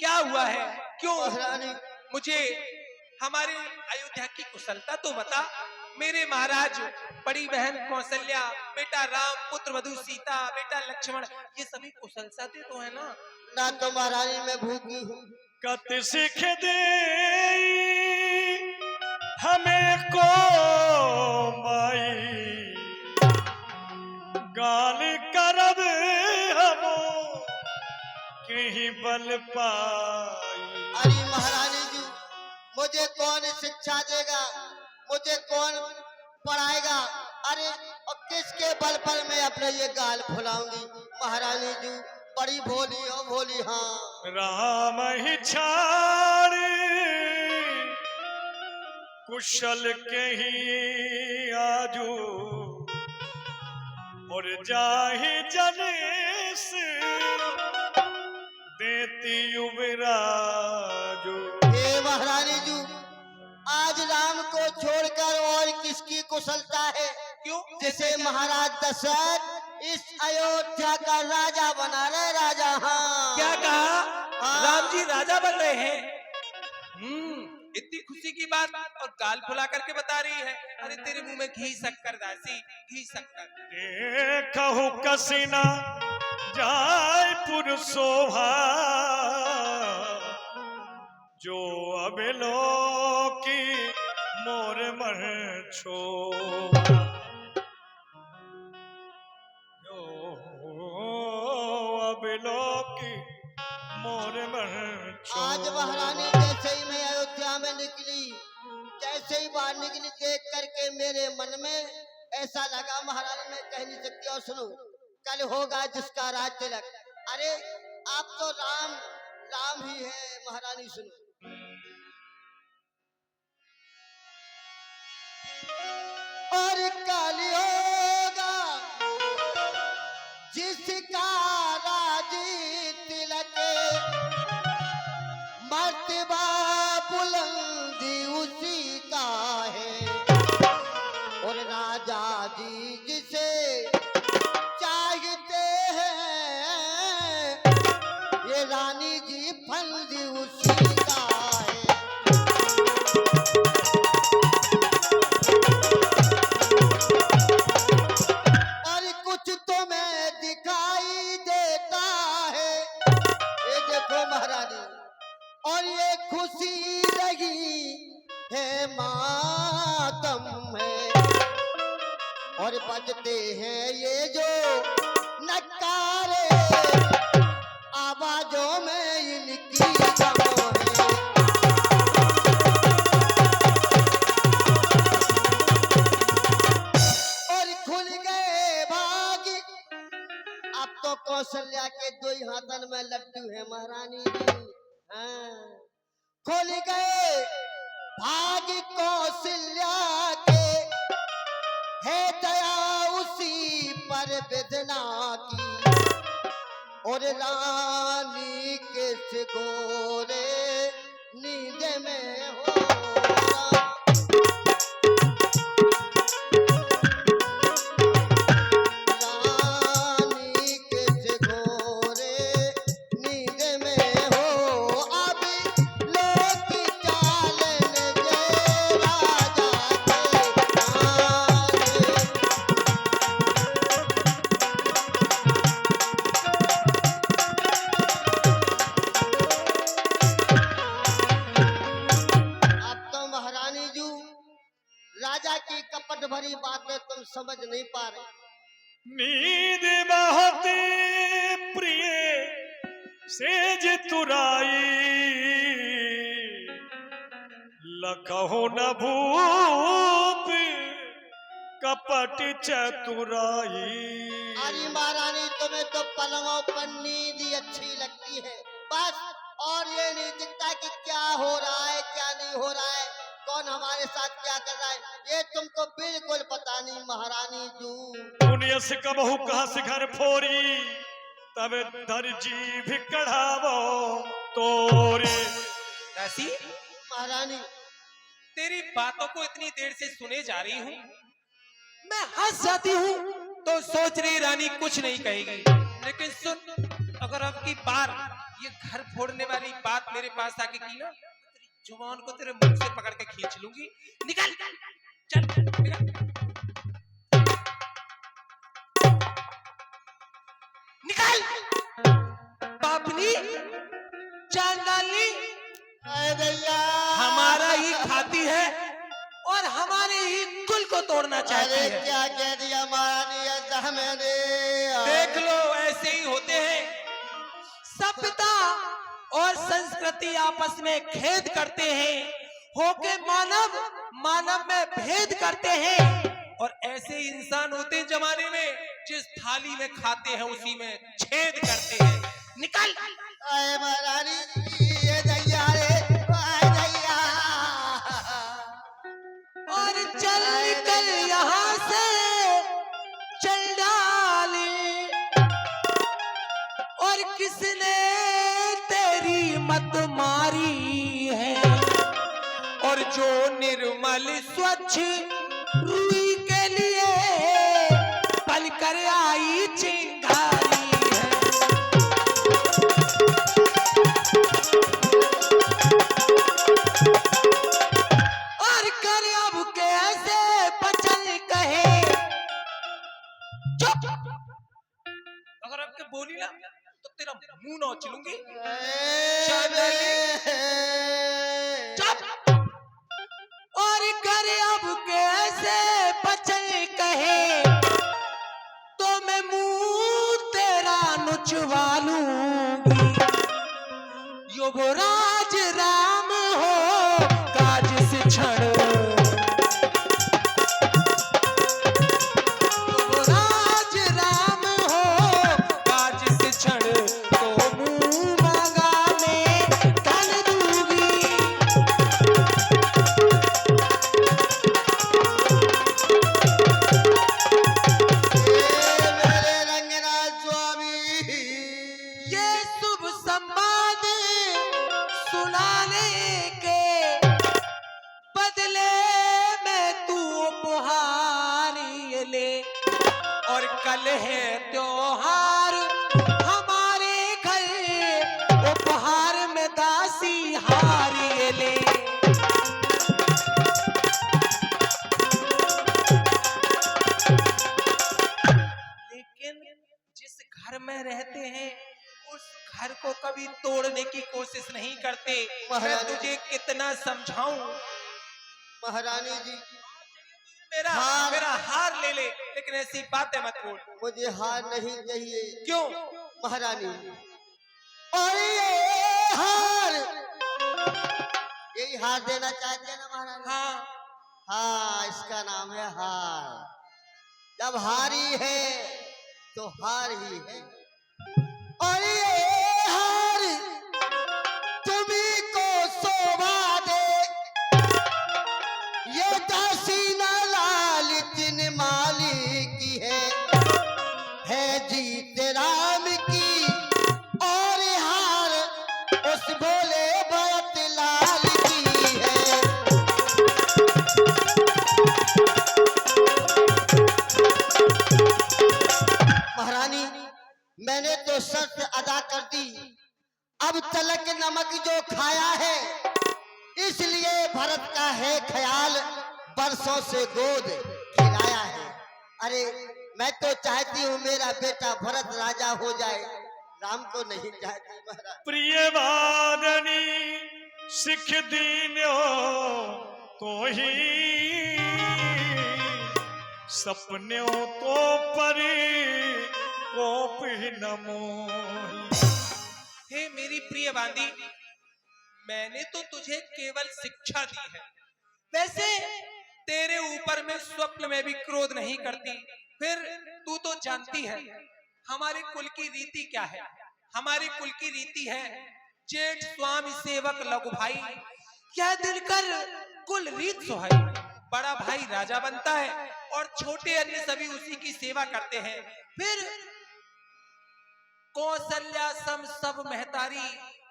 क्या हुआ है? क्यों? महारानी मुझे हमारे अयोध्या की कुशलता तो बता। मेरे महाराज, बड़ी बहन कौशल्या, बेटा राम, पुत्र वधु सीता, बेटा लक्ष्मण, ये सभी कुशलता तो है ना? ना तो महारानी मैं भूखी हूँ। कत सिख दे हमें को माई गाल करब हम कहीं बल पाई। अरे महारानी जी, मुझे कौन शिक्षा देगा, मुझे कौन पढ़ाएगा? अरे और किसके बल पर मैं अपने ये गाल फुलाऊंगी? महारानी जी बड़ी भोली हो भोली। हाँ राम ही छाड़ कुशल के ही आजू और जाहि जनेस देती युवराजू। हे महारानी जी, आज राम को छोड़कर और किसकी कुशलता है? क्यों? जिसे महाराज दशरथ इस अयोध्या का राजा बना रहे, राजा। हाँ क्या कहा? हाँ। राम जी राजा बन रहे हैं? इतनी खुशी की बात और गाल फुला करके बता रही है। अरे तेरे मुंह में घी शक्कर दासी, घी शक्कर। देखहु कसिना जाय पुर शोभा जो अबेलो की मोर मर छोभा जो अबेलो की मोर मर छोभा। आज महारानी जैसे ही मैं अयोध्या में निकली, जैसे ही बाहर निकली, देख करके मेरे मन में ऐसा लगा, महारानी मैं कह नहीं सकती। और सुनो, कल होगा जिसका राज तिलक। अरे आप तो राम राम ही है महारानी। सुनो, और कल होगा जिसका राज तिलक, मर्तबा बुलंदी उसी का है। और राजा जी जिसे चाहते हैं, ये रानी जी फंदी उसी का है। और कुछ तुम्हें दिखाई देता है, ये देखो महारानी। और ये खुशी रही है मातम है, और बजते हैं ये जो नकारे, आवाजों में इनकी दम है। और खुल गए भागी, अब तो कौशल्या के दो ही हाथन में लड्डू है महारानी जी। हाँ, खुल गए भाग कौशल्या के, है दया उसी पर वेदना की। और रानी के सिकोरे नींद में हो, रानी के सिकोरे नींद में हो। अब लोग चालन जे राजा के नारे। अब तो महारानी जी राजा की कपट भरी बातें तुम समझ नहीं पा रहे। नींद बहुत प्रिय सेज तुराई लखहो न भूप कपट चतुराई। अरे महारानी तुम्हें तो पलंगों पर नींद ही अच्छी लगती है बस, और ये नहीं दिखता कि क्या हो रहा है क्या नहीं हो रहा है, कौन हमारे साथ क्या कर रहा है, ये तुमको बिल्कुल पता नहीं महारानी जी। दुनिया से कबहू कहाँ से घर फोरी तब दर्जी भी कढ़ावो तोरे। दासी, महारानी तेरी बातों को इतनी देर से सुने जा रही हूँ, मैं हंस जाती हूँ तो सोच रही रानी कुछ नहीं कहेगी। लेकिन सुन, अगर अब की बार ये घर फोड़ने वाली बात मेरे पास आके की ना, तेरी जुबान को तेरे मुंह से पकड़ के खींच लूंगी। निकल, चल निकल, निकल। पापनी, चांडाली, अरे भैया, हमारा ही खाती है और हमारे ही कुल को तोड़ना चाहती अरे है। क्या कह दिया महारानी, ऐसा मैंने देख लो, ऐसे ही होते हैं। सभ्यता और संस्कृति आपस में खेद करते हैं, होके मानव मानव में भेद करते हैं। और ऐसे इंसान होते हैं जमाने में, जिस थाली में खाते हैं उसी में छेद करते हैं। निकल। अरे महारानी, ये दैया रे, अरे दैया। और चल निकल यहाँ से, चल डाली। और किसने तेरी मत मारी है? और जो निर्मल स्वच्छ रूई के लिए पल कर आई चिंगारी है। और कर अब कैसे बचन कहे। चुप, अगर आपके बोली ना तो तेरा मुंह नोच लूंगी। चुप। और कर अब कैसे बचन कहे, तो मैं मुंह तेरा नुचवा लूंगी। युवराज राम हो काज से क्षण, युवराज राम हो काज से क्षण, तो मुंह मांगा मैं धन दूंगी। मेरे रंगनाथ स्वामी, ये शुभ संवाद सुनाने के बदले में तू उपहार ये ले। और कल है त्योहार हमारे घर, उपहार में दासी हार ये ले। लेकिन जिस घर में रहते हैं उस घर को कभी तोड़ने की कोशिश नहीं करते। मैं महारानी। तुझे कितना समझाऊं। महारानी जी, मेरा हार। मेरा हार ले ले, लेकिन ऐसी बातें मत बोल। मुझे हार नहीं चाहिए। क्यों? महारानी, और ये हार, यही हार देना चाहते हैं ना महारानी? हाँ, हाँ, इसका नाम है हार। जब हारी है तो हार ही है। और ये हार तुम्ही को शोभा दे, ये दासी ना लाल जिन माली की है जीत राम की। और हार उस भोले भरत लाल की है। महारानी, मैंने तो शर्त अदा कर दी। अब तलक नमक जो खाया है, इसलिए भरत का है ख्याल, बरसों से गोद खिलाया है। अरे मैं तो चाहती हूँ मेरा बेटा भरत राजा हो जाए, राम को नहीं चाहती महाराज। प्रिय वादनी सिख दीन्यो तो ही सपन्यों तो परी कोप ही नमोही। हे मेरी प्रिय बांदी, मैंने तो तुझे केवल शिक्षा दी है। वैसे तेरे ऊपर मैं स्वप्न में भी क्रोध नहीं करती। फिर तू तो जानती है हमारे कुल की रीति क्या है। हमारी कुल की रीति है जेठ स्वामी सेवक लघु भाई, क्या दिलकर कुल रीत सुहाई। बड़ा भाई राजा बनता है और छोटे अन्य सभी उसी की सेवा करते हैं। फिर कौशल्या सम सब महतारी,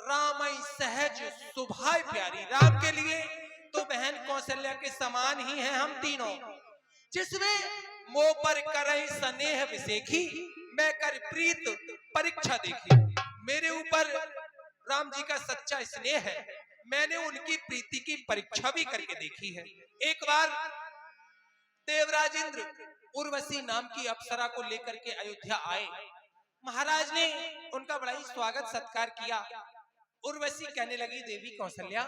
रामई सहज सुभाय प्यारी। राम के लिए तो बहन कौशल्या के समान ही हैं हम तीनों, जिसमें मोह पर करई स्नेह विसेखी, मैं कर प्रीत परीक्षा देखी। मेरे ऊपर राम जी का सच्चा स्नेह है। मैंने उनकी प्रीति की परीक्षा भी करके देखी है। एक बार देवराज इंद्र उर्वशी नाम की अप्सरा को लेकर के अयोध्या आए। महाराज ने उनका बड़ा ही स्वागत सत्कार किया। उर्वशी कहने लगी, देवी कौशल्या,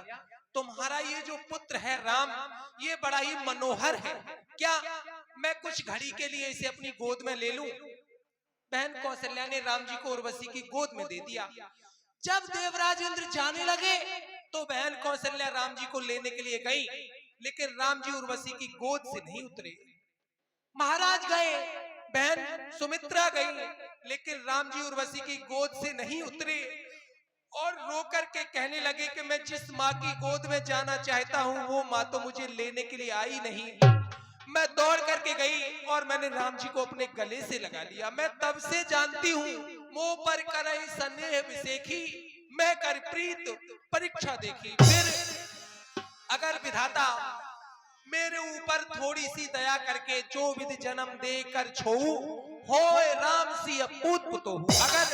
तुम्हारा ये जो पुत्र है राम, ये बड़ा ही मनोहर है, क्या मैं कुछ घड़ी के लिए इसे अपनी गोद में ले लूं? बहन कौशल्या ने राम जी को उर्वशी की गोद में दे दिया। जब देवराज इंद्र जाने लगे तो बहन कौशल्या राम जी को लेने के लिए गई, लेकिन राम जी उर्वशी की गोद से नहीं उतरे। महाराज गए, बहन सुमित्रा गई, लेकिन राम जी उर्वशी की गोद से नहीं उतरे और रो करके कहने लगे कि मैं जिस माँ की गोद में जाना चाहता हूँ वो माँ तो मुझे लेने के लिए आई नहीं। मैं दौड़ करके गई और मैंने राम जी को अपने गले से लगा लिया। मैं तब से जानती हूँ, मुंह पर करई स्नेह विसेखी, मैं कर प्रीत परीक्षा देखी। फिर अगर विधाता मेरे ऊपर थोड़ी सी दया करके जो विधि जन्म दे कर छोऊ, होए राम सी अपूत पुतो। अगर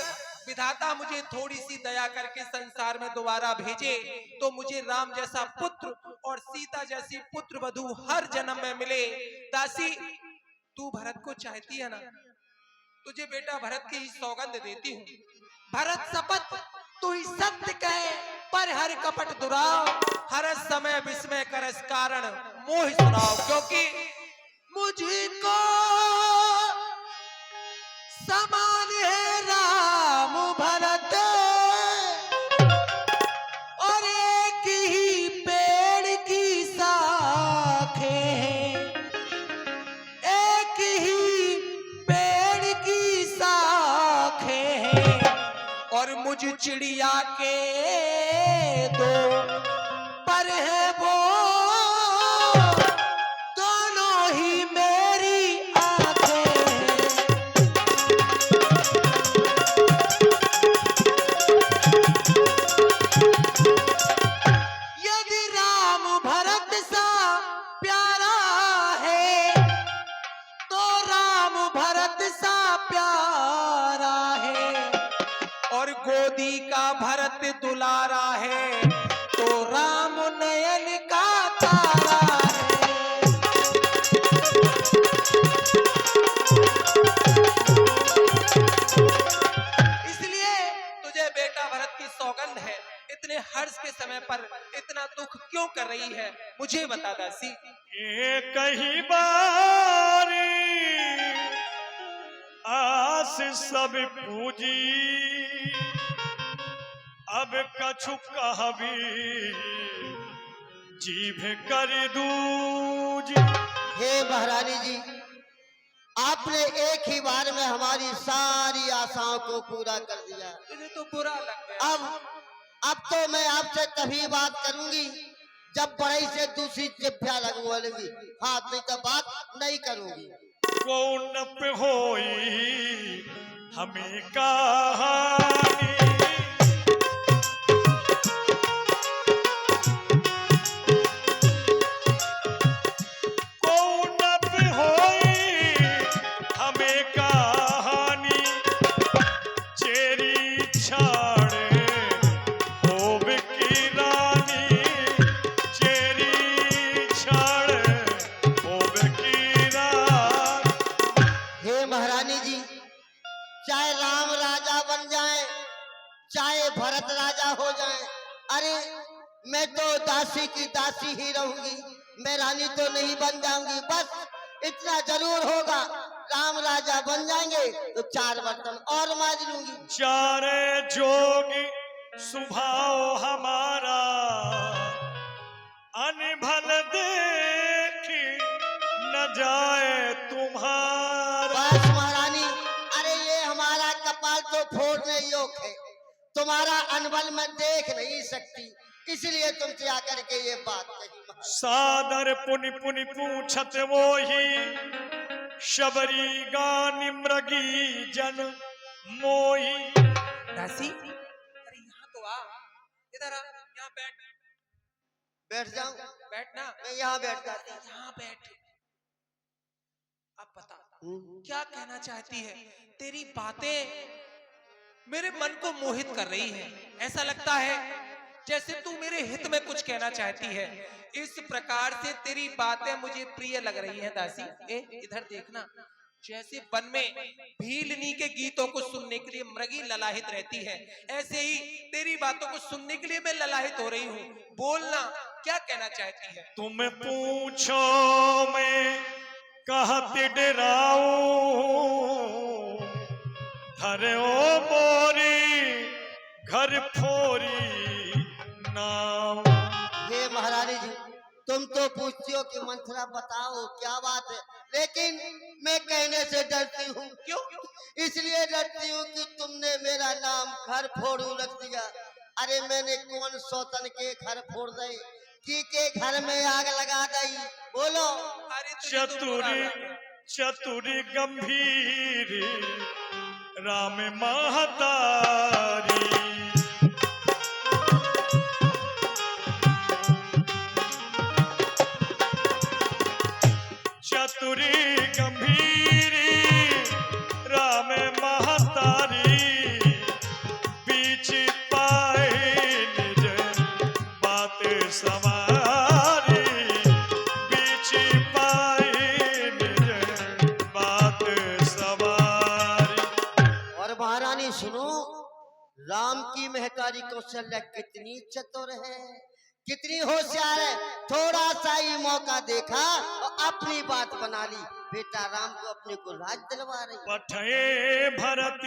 विधाता मुझे थोड़ी सी दया करके संसार में दोबारा भेजे तो मुझे राम जैसा पुत्र और सीता जैसी पुत्र वधू हर जन्म में मिले। दासी, तू भरत को चाहती है ना? तुझे बेटा भरत की ही सौगंध देती हूँ। भरत शपथ तू ही सत्य कहे, पर हर कपट दुराव, हर समय विस्मय करस कारण मोह सुनाओ। क्योंकि मुझको समान है राम भरत, और एक ही पेड़ की शाखे हैं, एक ही पेड़ की शाखे हैं, और मुझ चिड़िया के दो पर है वो, दोनों ही मेरी आंखें हैं। यदि राम भरत सा प्यारा है तो राम भरत सा प्यारा है, और गोदी का भरत दुलारा है तो राम नयन का तारा है। इसलिए तुझे बेटा भरत की सौगंध है। इतने हर्ष के समय पर इतना दुख क्यों कर रही है, मुझे बता दासी। ये कहीं बारी आस सब पूजी, अब कछु कहबी जीभ कर दूजी। हे महारानी जी, आपने एक ही बार में हमारी सारी आशाओं को पूरा कर दिया। तुझे तो बुरा लग गया। अब तो मैं आपसे तभी बात करूंगी जब बड़ई से दूसरी जिभ्या लगवाऊंगी, हाथ नहीं तो बात नहीं करूंगी। कौन पे होई हमें कहानी, कौन पे होई हमें कहानी, चेरी छाड़ होब की रानी, चेरी छाड़ होब की रानी। हे महारानी जी, चाहे राम राजा बन जाए, चाहे भरत राजा हो जाए, अरे मैं तो दासी की दासी ही रहूंगी, मैं रानी तो नहीं बन जाऊंगी। बस इतना जरूर होगा, राम राजा बन जाएंगे तो 4 बर्तन और मांज लूंगी। चारे जोगी स्वभाव हमारा, अनभल देखी न जाए तुम्हारा। बस महारानी, अरे ये हमारा कपाल तो फोड़ने योग्य है, तुम्हारा अनबल मैं देख नहीं सकती, इसलिए तुमसे आकर के ये बात कही। सादर पुनि पुनि पूछत वो ही, शबरी गानी मृगी जन मोही। दासी, अरे यहाँ तो आ, इधर आ, यहाँ बैठ। बैठ जाऊं? बैठ ना। मैं यहाँ बैठ जाती। यहाँ बैठ। अब बता क्या कहना चाहती है? तेरी बातें मेरे मन को मोहित कर रही है। ऐसा लगता है जैसे तू मेरे हित में कुछ कहना चाहती है। इस प्रकार से तेरी बातें मुझे प्रिय लग रही हैं दासी। इधर देखना, जैसे वन में भीलनी के गीतों को सुनने के लिए मृगी ललाहित रहती है, ऐसे ही तेरी बातों को सुनने के लिए मैं ललाहित हो रही हूँ। बोलना, क्या कहना चाहती है? तुम पूछो मैं कहते डराऊं, धरे ओ मोरी घर फोरी नाव। हे महारानी जी, तुम तो पूछती हो कि मंथरा बताओ क्या बात है, लेकिन मैं कहने से डरती हूँ। क्यों? इसलिए डरती हूँ कि तुमने मेरा नाम घर फोड़ू रख दिया। अरे मैंने कौन सौतन के घर फोड़ दई, के घर में आग लगा दई, बोलो। अरे तुझे तो बुरा चतुरी लगा। चतुरी गंभीर राम महतारी। चतुरी गंभीरी राम महतारी, बीच पाए निज बात सवारी, बीच पाए निज बात सवारी। और महारानी सुनो, राम की महतारी कौशल्या कितनी चतुर है, कितनी होशियार है। थोड़ा सा ही मौका देखा और अपनी बात बना ली। बेटा राम को अपने को राज दिलवा रही। पठये भरत